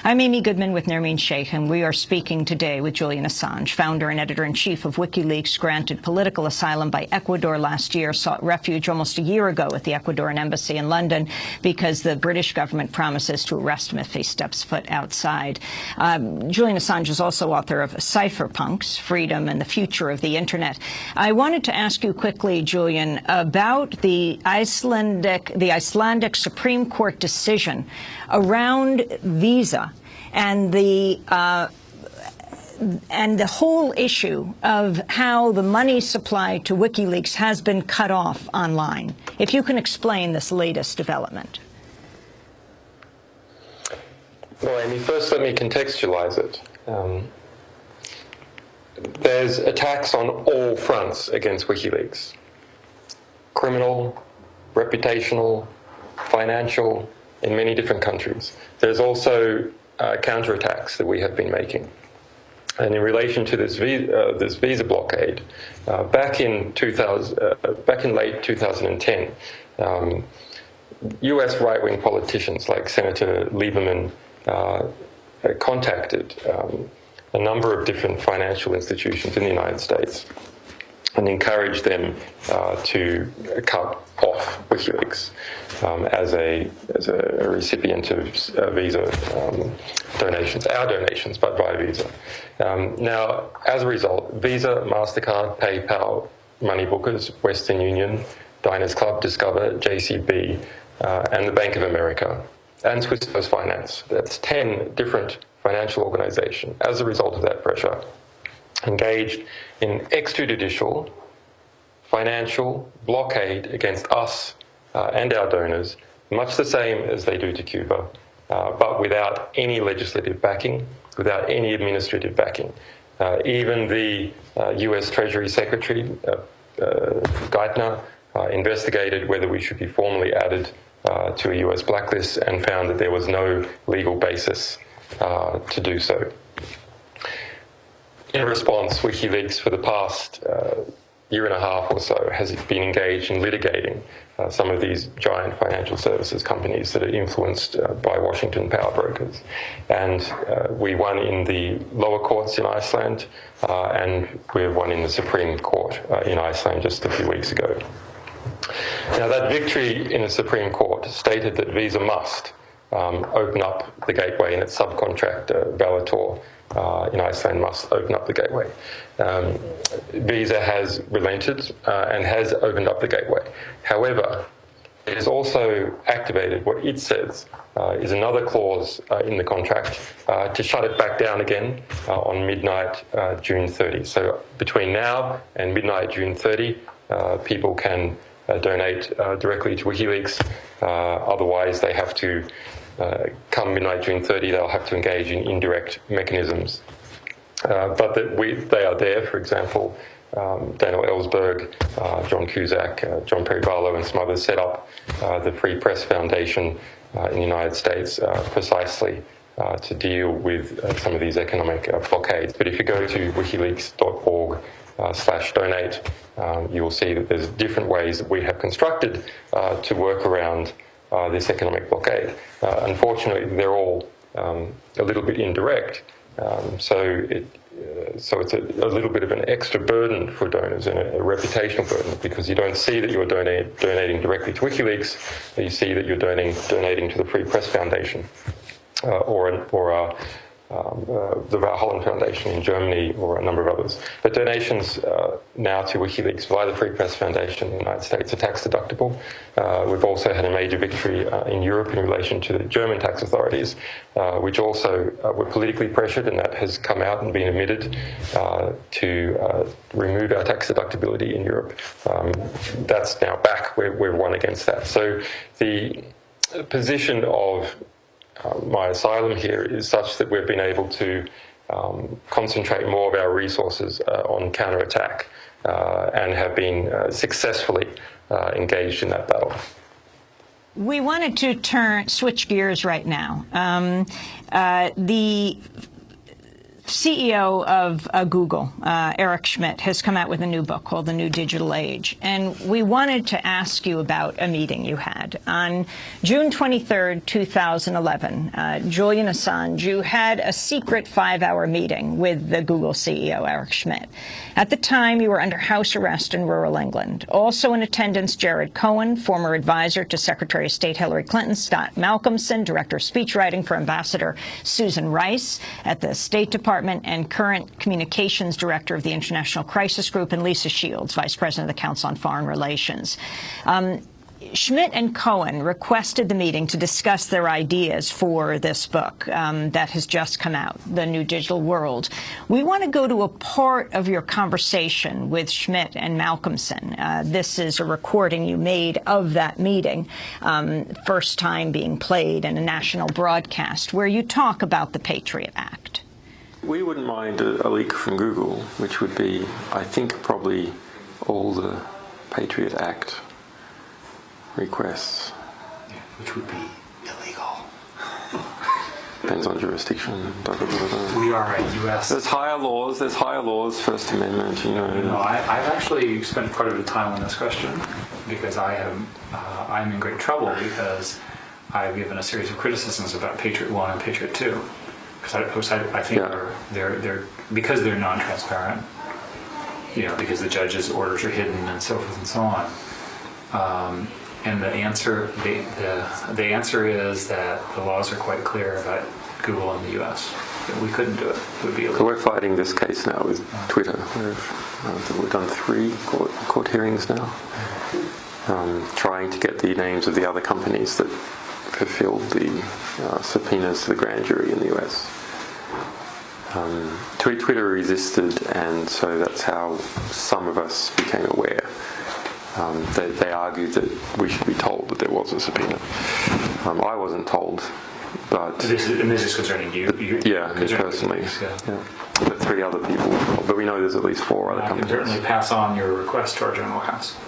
I'm Amy Goodman with Nermeen Sheikh, and we are speaking today with Julian Assange, founder and editor-in-chief of WikiLeaks, granted political asylum by Ecuador last year, sought refuge almost a year ago at the Ecuadorian embassy in London because the British government promises to arrest him if he steps foot outside. Julian Assange is also author of Cypherpunks, Freedom and the Future of the Internet. I wanted to ask you quickly, Julian, about the Icelandic Supreme Court decision around visa and the whole issue of how the money supply to WikiLeaks has been cut off online. If you can explain this latest development. Well, Amy, first let me contextualize it. There's attacks on all fronts against WikiLeaks. Criminal, reputational, financial, in many different countries. There's also counterattacks that we have been making. And in relation to this visa blockade, back in late 2010, U.S. right-wing politicians like Senator Lieberman contacted a number of different financial institutions in the United States and encouraged them to cut off WikiLeaks as a recipient of visa donations, our donations, but via Visa. Now, as a result, Visa, MasterCard, PayPal, Moneybookers, Western Union, Diners Club, Discover, JCB, and the Bank of America, and Swiss Post Finance, that's 10 different financial organizations, as a result of that pressure, engaged in extrajudicial financial blockade against us and our donors, much the same as they do to Cuba, but without any legislative backing, without any administrative backing. Even the US Treasury Secretary, Geithner, investigated whether we should be formally added to a US blacklist and found that there was no legal basis to do so. In response, WikiLeaks, for the past year and a half or so, has been engaged in litigating some of these giant financial services companies that are influenced by Washington power brokers. And we won in the lower courts in Iceland, and we won in the Supreme Court in Iceland just a few weeks ago. Now, that victory in the Supreme Court stated that Visa must open up the gateway, and its subcontractor, Valitor, in Iceland, must open up the gateway. Visa has relented and has opened up the gateway. However, it has also activated what it says is another clause in the contract to shut it back down again on midnight June 30. So between now and midnight June 30, people can donate directly to WikiLeaks. Otherwise, they have to come midnight June 30, they'll have to engage in indirect mechanisms. But that they are there. For example, Daniel Ellsberg, John Cusack, John Perry Barlow, and some others set up the Free Press Foundation in the United States precisely to deal with some of these economic blockades. But if you go to wikileaks.org/donate, you will see that there's different ways that we have constructed to work around this economic blockade. Unfortunately, they're all a little bit indirect, so it's a little bit of an extra burden for donors and a reputational burden, because you don't see that you're donating directly to WikiLeaks, you see that you're donating to the Free Press Foundation or the Valholland Foundation in Germany, or a number of others. But donations now to WikiLeaks via the Free Press Foundation in the United States are tax deductible. We've also had a major victory in Europe in relation to the German tax authorities, which also were politically pressured, and that has come out and been admitted to remove our tax deductibility in Europe. That's now back. We've won against that. So the position of my asylum here is such that we've been able to concentrate more of our resources on counterattack and have been successfully engaged in that battle. We wanted to switch gears right now. The CEO of Google, Eric Schmidt, has come out with a new book called The New Digital Age. And we wanted to ask you about a meeting you had. On June 23rd, 2011, Julian Assange, you had a secret 5-hour meeting with the Google CEO, Eric Schmidt. At the time, you were under house arrest in rural England. Also in attendance, Jared Cohen, former advisor to Secretary of State Hillary Clinton, Scott Malcolmson, director of speechwriting for Ambassador Susan Rice at the State Department, and current communications director of the International Crisis Group, and Lisa Shields, vice president of the Council on Foreign Relations. Schmidt and Cohen requested the meeting to discuss their ideas for this book that has just come out, The New Digital World. We want to go to a part of your conversation with Schmidt and Malcolmson. This is a recording you made of that meeting, first time being played in a national broadcast, where you talk about the Patriot Act. We wouldn't mind a leak from Google, which would be, I think, probably all the Patriot Act requests. Yeah, which would be illegal. Depends on jurisdiction. We are a U.S. There's higher laws, First Amendment, you know. No, I've actually spent quite a bit of time on this question because I'm in great trouble because I've given a series of criticisms about Patriot 1 and Patriot 2. Because I think they're because they're non-transparent, you know, because the judge's orders are hidden and so forth and so on. And the answer is that the laws are quite clear about Google in the U.S. That we couldn't do it. It would be illegal. So we're fighting this case now with Twitter. We've done 3 court hearings now, trying to get the names of the other companies that fulfilled the subpoenas to the grand jury in the U.S. Twitter resisted, and so that's how some of us became aware. They argued that we should be told that there was a subpoena. I wasn't told, but... This is concerning you? Yeah, me personally. Yeah. But 3 other people, but we know there's at least 4 other companies. I can certainly pass on your request to our general counsel.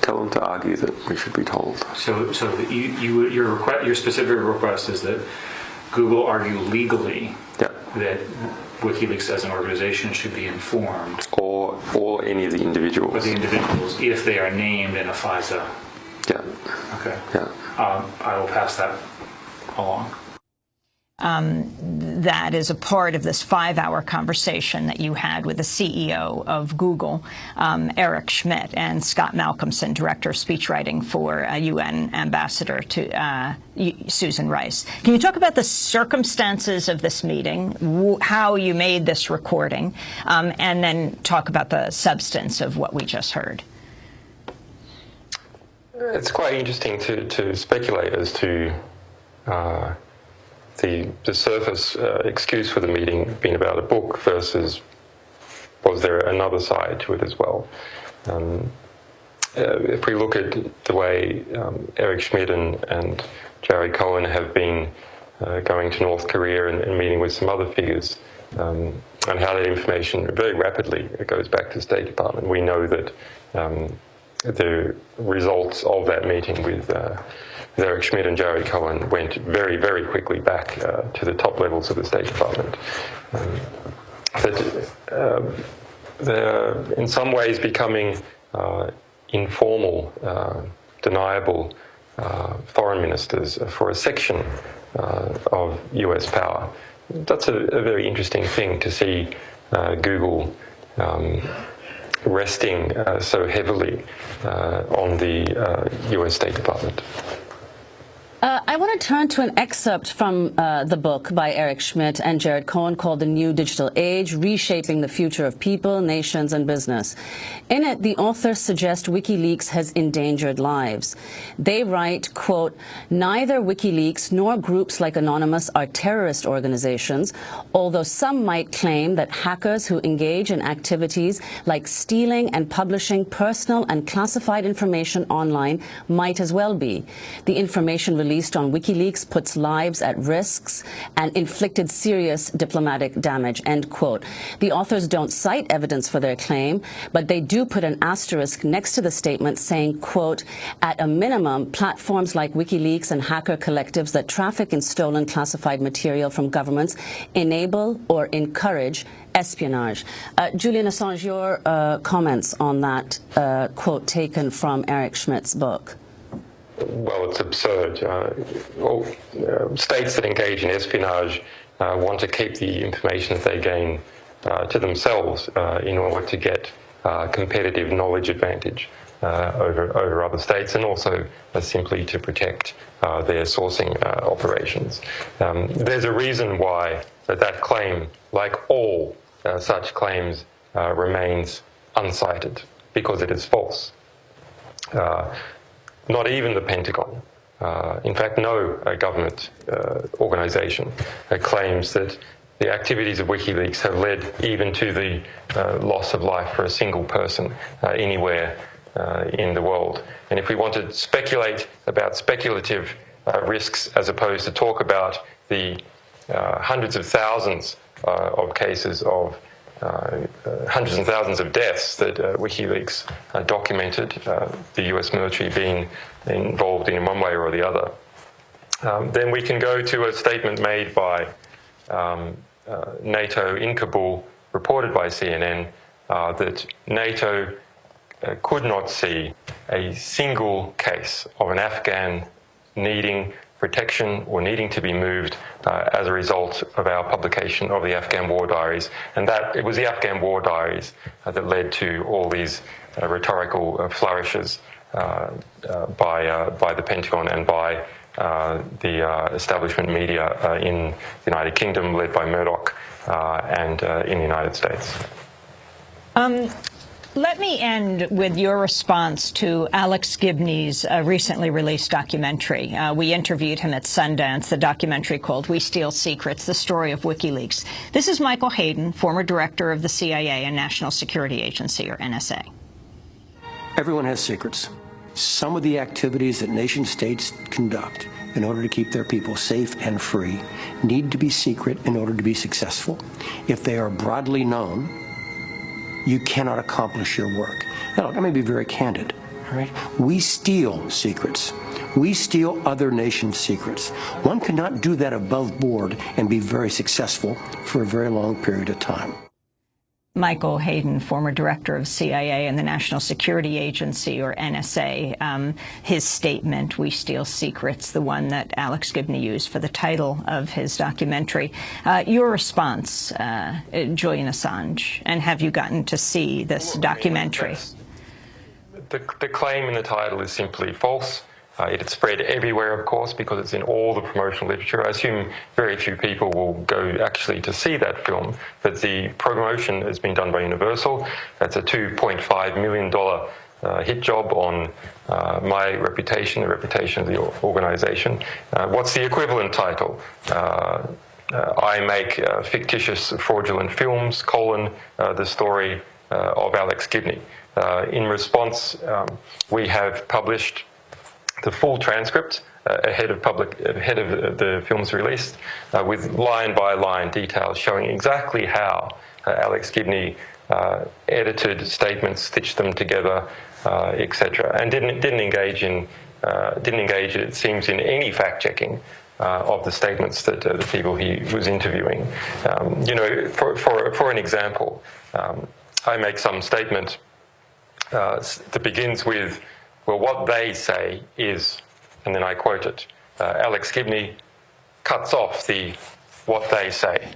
Tell them to argue that we should be told. So your specific request is that Google argue legally that WikiLeaks as an organization should be informed, or any of the individuals. Or the individuals, if they are named in a FISA. Yeah. Okay. Yeah. I will pass that along. That is a part of this 5-hour conversation that you had with the CEO of Google, Eric Schmidt, and Scott Malcolmson, director of speechwriting for UN Ambassador to Susan Rice. Can you talk about the circumstances of this meeting, how you made this recording, and then talk about the substance of what we just heard? It's quite interesting to speculate as to the surface excuse for the meeting being about a book versus was there another side to it as well. If we look at the way Eric Schmidt and Jared Cohen have been going to North Korea and meeting with some other figures, and how that information very rapidly goes back to the State Department, we know that the results of that meeting with Eric Schmidt and Jared Cohen went very, very quickly back to the top levels of the State Department. They're in some ways becoming informal, deniable foreign ministers for a section of US power. That's a very interesting thing to see Google resting so heavily on the US State Department. I want to turn to an excerpt from the book by Eric Schmidt and Jared Cohen called The New Digital Age, Reshaping the Future of People, Nations and Business. In it, the authors suggest WikiLeaks has endangered lives. They write, quote, "Neither WikiLeaks nor groups like Anonymous are terrorist organizations, although some might claim that hackers who engage in activities like stealing and publishing personal and classified information online might as well be. The information released on WikiLeaks puts lives at risks and inflicted serious diplomatic damage, end quote. The authors don't cite evidence for their claim, but they do put an asterisk next to the statement saying, quote, at a minimum, platforms like WikiLeaks and hacker collectives that traffic in stolen classified material from governments enable or encourage espionage. Julian Assange, your comments on that quote taken from Eric Schmidt's book? Well, it's absurd. States that engage in espionage want to keep the information that they gain to themselves in order to get competitive knowledge advantage over other states, and also simply to protect their sourcing operations. There's a reason why that claim, like all such claims, remains uncited, because it is false. Not even the Pentagon, in fact, no government organization claims that the activities of WikiLeaks have led even to the loss of life for a single person anywhere in the world. And if we want to speculate about speculative risks as opposed to talk about the hundreds of thousands of cases of hundreds and thousands of deaths that WikiLeaks documented, the US military being involved in one way or the other, then we can go to a statement made by NATO in Kabul, reported by CNN, that NATO could not see a single case of an Afghan needing protection or needing to be moved as a result of our publication of the Afghan War Diaries, and that it was the Afghan War Diaries that led to all these rhetorical flourishes by the Pentagon and by the establishment media in the United Kingdom, led by Murdoch, and in the United States. Let me end with your response to Alex Gibney's recently released documentary. We interviewed him at Sundance, the documentary called We Steal Secrets, the story of WikiLeaks. This is Michael Hayden, former director of the CIA and National Security Agency, or NSA. Everyone has secrets. Some of the activities that nation states conduct in order to keep their people safe and free need to be secret in order to be successful. If they are broadly known, you cannot accomplish your work. Now, look, I'm going to be very candid. All right? We steal secrets. We steal other nations' secrets. One cannot do that above board and be very successful for a very long period of time. Michael Hayden, former director of CIA and the National Security Agency, or NSA, his statement, We Steal Secrets, the one that Alex Gibney used for the title of his documentary. Your response, Julian Assange, and have you gotten to see this documentary? The claim in the title is simply false. It had spread everywhere, of course, because it's in all the promotional literature. I assume very few people will go actually to see that film, but the promotion has been done by Universal. That's a $2.5 million hit job on my reputation, the reputation of the organization. What's the equivalent title? I make fictitious fraudulent films, the story of Alex Gibney. In response, we have published the full transcript ahead of the film's release, with line-by-line details showing exactly how Alex Gibney edited statements, stitched them together, etc., and didn't engage, it seems, in any fact-checking of the statements that the people he was interviewing. For an example, I make some statement that begins with, well, what they say is, and then I quote it. Alex Gibney cuts off the what they say.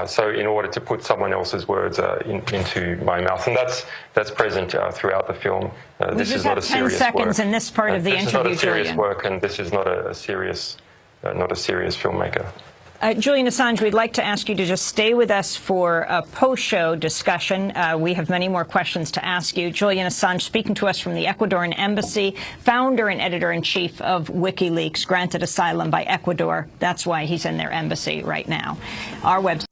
So in order to put someone else's words into my mouth. And that's present throughout the film. This is not a serious work. 10 seconds in this part of the interview, This is not a serious work, and this is not a serious filmmaker. Julian Assange, we'd like to ask you to just stay with us for a post-show discussion. We have many more questions to ask you. Julian Assange speaking to us from the Ecuadorian embassy, founder and editor-in-chief of WikiLeaks, granted asylum by Ecuador. That's why he's in their embassy right now. Our website.